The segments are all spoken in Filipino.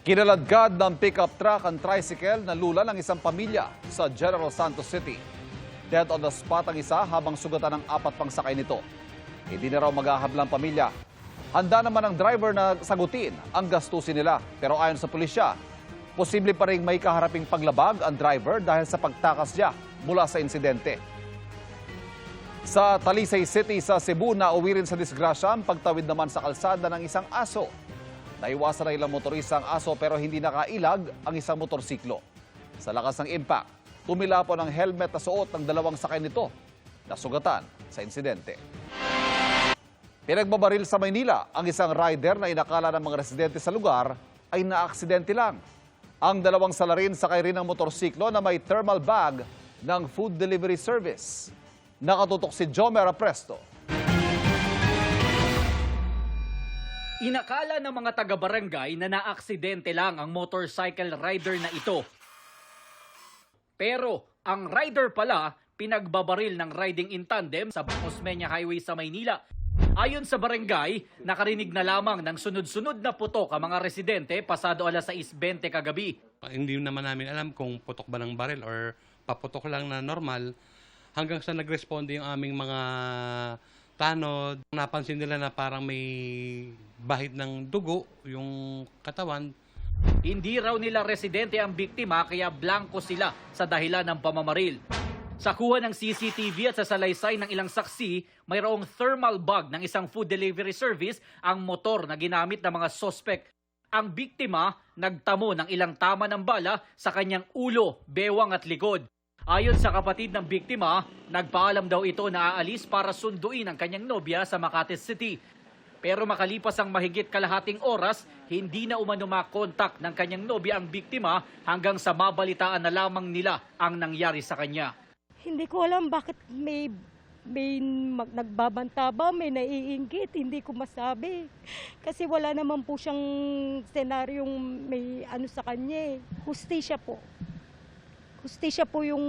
Kinaladkad ng pickup truck ang tricycle na lula ng isang pamilya sa General Santos City. Dead on the spot ang isa habang sugatan ng 4 pang sakay nito. Hindi na raw maghahablang pamilya. Handa naman ang driver na sagutin ang gastusin nila. Pero ayon sa pulisya, posible pa rin may kaharaping paglabag ang driver dahil sa pagtakas niya mula sa insidente. Sa Talisay City sa Cebu, nauwi rin sa disgrasya ang pagtawid naman sa kalsada ng isang aso. Naiwasan na ilang motorista ang aso pero hindi nakailag ang isang motorsiklo. Sa lakas ng impact, tumilapon ang helmet na suot ng 2 sakay nito na sugatan sa insidente. Pinagbabaril sa Maynila ang isang rider na inakala ng mga residente sa lugar ay naaksidente lang. Ang 2 salarin sakay rin ng motorsiklo na may thermal bag ng food delivery service. Nakatutok si Jomer Apresto. Inakala ng mga taga-barangay na naaksidente lang ang motorcycle rider na ito. Pero ang rider pala pinagbabaril ng riding in tandem sa Osmeña Highway sa Maynila. Ayon sa barangay, nakarinig na lamang ng sunod-sunod na putok ang mga residente pasado alas 6:20 kagabi. Hindi naman namin alam kung putok ba ng baril or paputok lang na normal hanggang sa nagresponde yung aming mga tanod. Napansin nila na parang may bahid ng dugo yung katawan. Hindi raw nila residente ang biktima kaya blanko sila sa dahilan ng pamamaril. Sa kuha ng CCTV at sa salaysay ng ilang saksi, mayroong thermal bag ng isang food delivery service ang motor na ginamit ng mga sospek. Ang biktima nagtamo ng ilang tama ng bala sa kanyang ulo, bewang at likod. Ayon sa kapatid ng biktima, nagpaalam daw ito na aalis para sunduin ang kanyang nobya sa Makati City. Pero makalipas ang mahigit kalahating oras, hindi na umano makontak ng kanyang nobya ang biktima hanggang sa mabalitaan na lamang nila ang nangyari sa kanya. Hindi ko alam bakit may nagbabanta ba, may naiinggit, hindi ko masabi. Kasi wala naman po siyang senaryong may ano sa kanya. Hustisya po. Hustisya po yung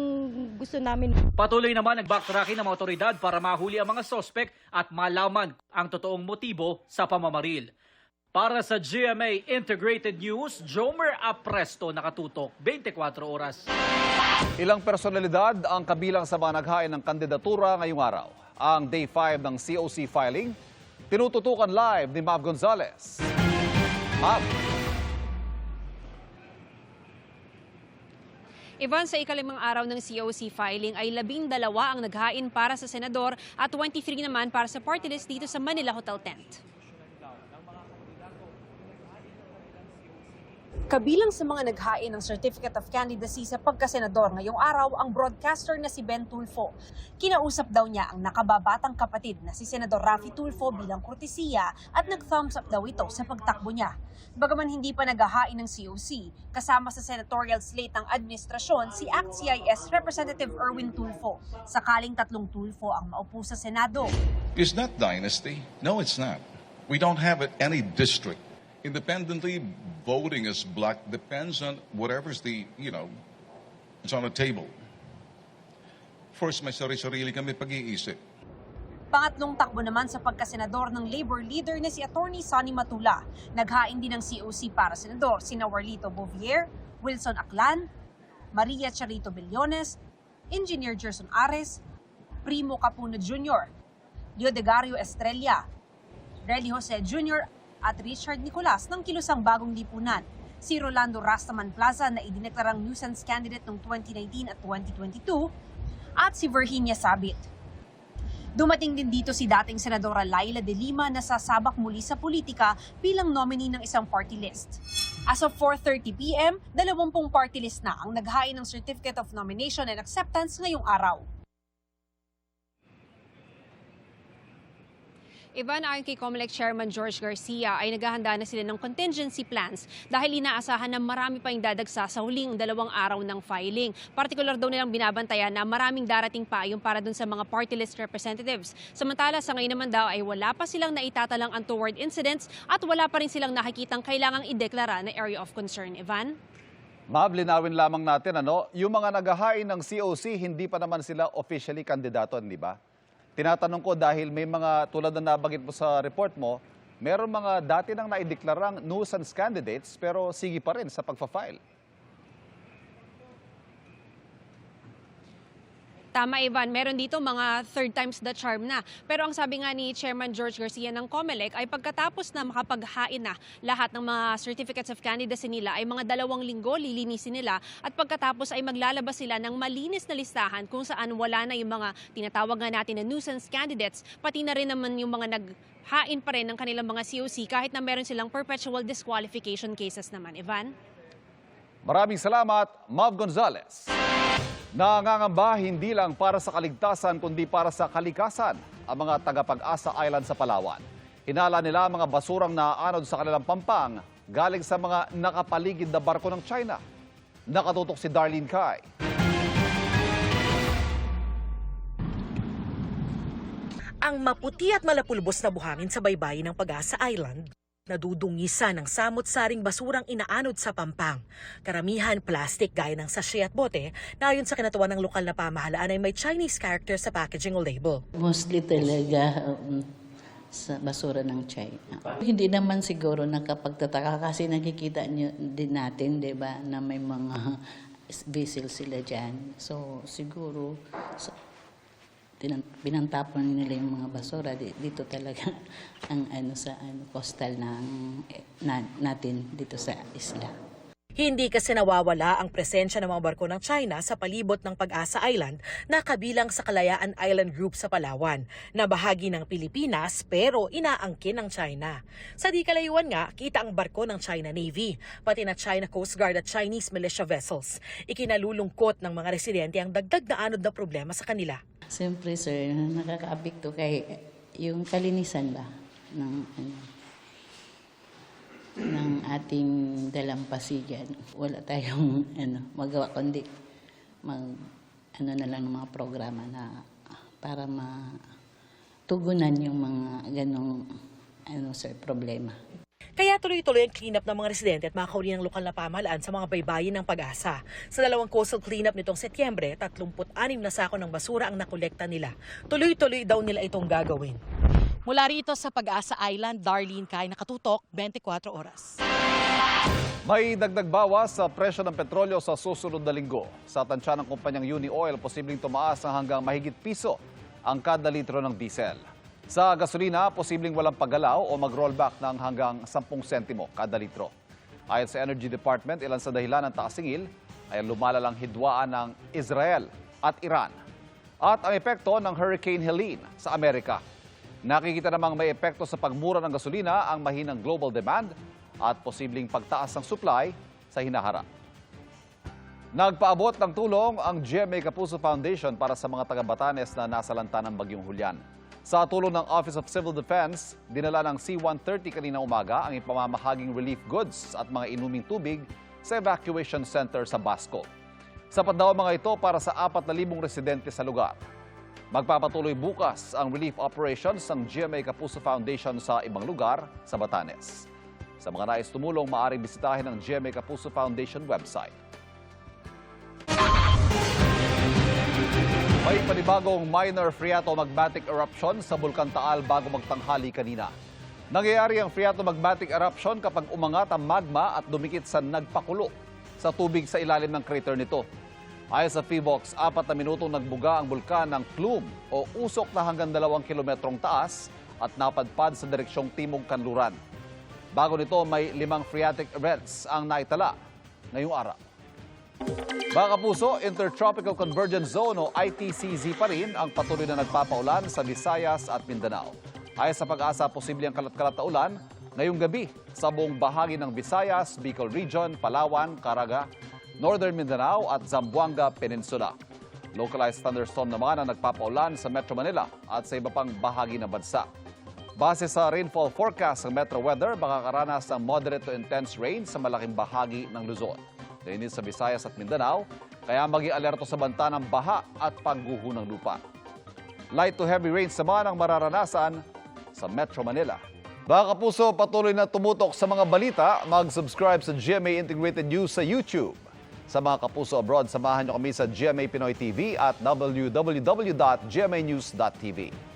gusto namin. Patuloy naman ang backtracking ng mga otoridad para mahuli ang mga sospek at malaman ang totoong motibo sa pamamaril. Para sa GMA Integrated News, Jomer Apresto, nakatutok 24 oras. Ilang personalidad ang kabilang sa mga naghain ng kandidatura ngayong araw. Ang Day 5 ng COC filing, tinututukan live ni Mav Gonzalez. Mav. Ivan, sa ikalimang araw ng COC filing ay 12 ang naghain para sa senador at 23 naman para sa party list dito sa Manila Hotel Tent. Kabilang sa mga naghain ng Certificate of Candidacy sa pagkasenador ngayong araw ang broadcaster na si Ben Tulfo. Kinausap daw niya ang nakababatang kapatid na si Senador Raffy Tulfo bilang kortesiya at nag-thumbs up daw ito sa pagtakbo niya. Bagaman hindi pa naghahain ng COC, kasama sa senatorial slate ng administrasyon si ACT-CIS Representative Erwin Tulfo. Sakaling 3 Tulfo ang maupo sa Senado. Is that dynasty? No, it's not. We don't have it any district. Independently voting as black depends on whatever's it's on the table. First, may sarili-sarili kami pag-iisip. Pangatlong takbo naman sa pagkasenador ng Labor leader na si Attorney Sonny Matula. Naghain din ng COC para senador sina Warlito Bovier, Wilson Aklan, Maria Charito Billones, Engineer Gerson Ares, Primo Capuno Jr., Leodegario Estrella, Relly Jose Jr., at Richard Nicolas ng Kilusang Bagong Lipunan. Si Rolando Rastaman Plaza na idineklarang nuisance candidate noong 2019 at 2022 at si Virginia Sabit. Dumating din dito si dating Senadora Laila de Lima na sasabak muli sa politika bilang nominee ng isang party list. As of 4:30 p.m., 20 party list na ang naghain ng Certificate of Nomination and Acceptance ngayong araw. Ivan, ayon kay COMELEC Chairman George Garcia ay naghahanda na sila ng contingency plans dahil inaasahan na marami pa yung dadagsa sa huling 2 araw ng filing. Partikular daw nilang binabantayan na maraming darating pa yung para dun sa mga party list representatives. Samantala, sa ngayon naman daw ay wala pa silang naitatalang untoward incidents at wala pa rin silang nakikitang kailangang ideklara na area of concern. Ivan? Mav, linawin lamang natin, yung mga naghahain ng COC, hindi pa naman sila officially kandidato, di ba? Tinatanong ko dahil may mga tulad na nabanggit mo sa report mo, meron mga dati nang naideklarang nuisance candidates pero sige pa rin sa pagpa-file. Tama, Ivan. Meron dito mga third times the charm na. Pero ang sabi nga ni Chairman George Garcia ng COMELEC ay pagkatapos na makapaghain na lahat ng mga certificates of candidacy nila ay mga 2 linggo lilinisin nila at pagkatapos ay maglalabas sila ng malinis na listahan kung saan wala na yung mga tinatawag nga natin na nuisance candidates, pati na rin naman yung mga naghain pa rin ng kanilang mga COC kahit na meron silang perpetual disqualification cases naman. Ivan? Maraming salamat, Mav Gonzalez. Nangangamba hindi lang para sa kaligtasan kundi para sa kalikasan ang mga taga-Pag-asa Island sa Palawan. Hinala nila ang mga basurang naaanod sa kanilang pampang galing sa mga nakapaligid na barko ng China. Nakatutok si Darlene Kai. Ang maputi at malapulbos na buhangin sa baybayin ng Pag-asa Island, nadudungisa ng samot-saring basurang inaanod sa pampang. Karamihan plastic gaya ng sachet at bote na ayon sa kinatuwa ng lokal na pamahalaan ay may Chinese character sa packaging o label. Mostly talaga sa basura ng China. Hindi naman siguro nakapagtataka kasi nakikita nyo din natin, di ba, na may mga vessel sila dyan. So siguro pinantapon nila yung mga basura dito talaga ang sa coastal natin dito sa isla. Hindi kasi nawawala ang presensya ng mga barko ng China sa palibot ng Pag-asa Island na kabilang sa Kalayaan Island Group sa Palawan, na bahagi ng Pilipinas pero inaangkin ng China. Sa di kalayuan nga, kita ang barko ng China Navy, pati na China Coast Guard at Chinese militia vessels. Ikinalulungkot ng mga residente ang dagdag na anod na problema sa kanila. Siyempre sir, nakaka-apekto kay yung kalinisan ba ng ating dalampasigan. Wala tayong magawa kundi na lang ng mga programa na para matugunan yung mga ganong problema. Kaya tuloy-tuloy ang cleanup ng mga residente at mga kauli ng lokal na pamahalaan sa mga baybayin ng Pag-asa. Sa 2 coastal cleanup nitong Setyembre, 36 na sako ng basura ang nakolekta nila. Tuloy-tuloy daw nila itong gagawin. Mula rito sa Pag-asa Island, Darlene Kai, nakatutok, 24 oras. May dagdag bawas sa presyo ng petrolyo sa susunod na linggo. Sa tansya ng kumpanyang Uni Oil, posibleng tumaas ng hanggang mahigit piso ang kada litro ng diesel. Sa gasolina, posibleng walang paggalaw o mag-rollback ng hanggang 10 sentimo kada litro. Ayon sa Energy Department, ilan sa dahilan ng taas-singil ay lumalalang hidwaan ng Israel at Iran at ang epekto ng Hurricane Helene sa Amerika. Nakikita namang may epekto sa pagmura ng gasolina ang mahinang global demand at posibleng pagtaas ng supply sa hinaharap. Nagpaabot ng tulong ang GMA Kapuso Foundation para sa mga taga-Batanes na nasalanta ng Bagyong Julian. Sa tulong ng Office of Civil Defense, dinala ng C-130 kanina umaga ang ipamamahaging relief goods at mga inuming tubig sa evacuation center sa Basco. Sapat daw mga ito para sa 4,000 residente sa lugar. Magpapatuloy bukas ang relief operations ng GMA Kapuso Foundation sa ibang lugar sa Batanes. Sa mga nais tumulong, maaaring bisitahin ang GMA Kapuso Foundation website. May panibagong minor phreatomagmatic eruption sa Bulkan Taal bago magtanghali kanina. Nangyayari ang phreatomagmatic eruption kapag umangat ang magma at dumikit sa nagpakulo sa tubig sa ilalim ng crater nito. Ayon sa PHIVOX, 4 na minutong nagbuga ang bulkan ng plume o usok na hanggang 2 kilometrong taas at napadpad sa direksyong Timog Kanluran. Bago nito, may 5 phreatic events ang naitala ngayong araw. Mga kapuso, Intertropical Convergence Zone o ITCZ pa rin ang patuloy na nagpapaulan sa Visayas at Mindanao. Ayon sa Pag-asa, posible ang kalat-kalat na ulan ngayong gabi sa buong bahagi ng Visayas, Bicol Region, Palawan, Caraga, Northern Mindanao at Zamboanga Peninsula. Localized thunderstorm naman ang nagpapaulan sa Metro Manila at sa iba pang bahagi ng bansa. Base sa rainfall forecast ng Metro Weather, makakaranas ng moderate to intense rain sa malaking bahagi ng Luzon. Din sa Visayas at Mindanao, kaya mag-i-alerto sa banta ng baha at pagguho ng lupa. Light to heavy rains naman ang mararanasan sa Metro Manila. Mga kapuso, patuloy na tumutok sa mga balita, mag-subscribe sa GMA Integrated News sa YouTube. Sa mga kapuso abroad, samahan niyo kami sa GMA Pinoy TV at www.gmanews.tv.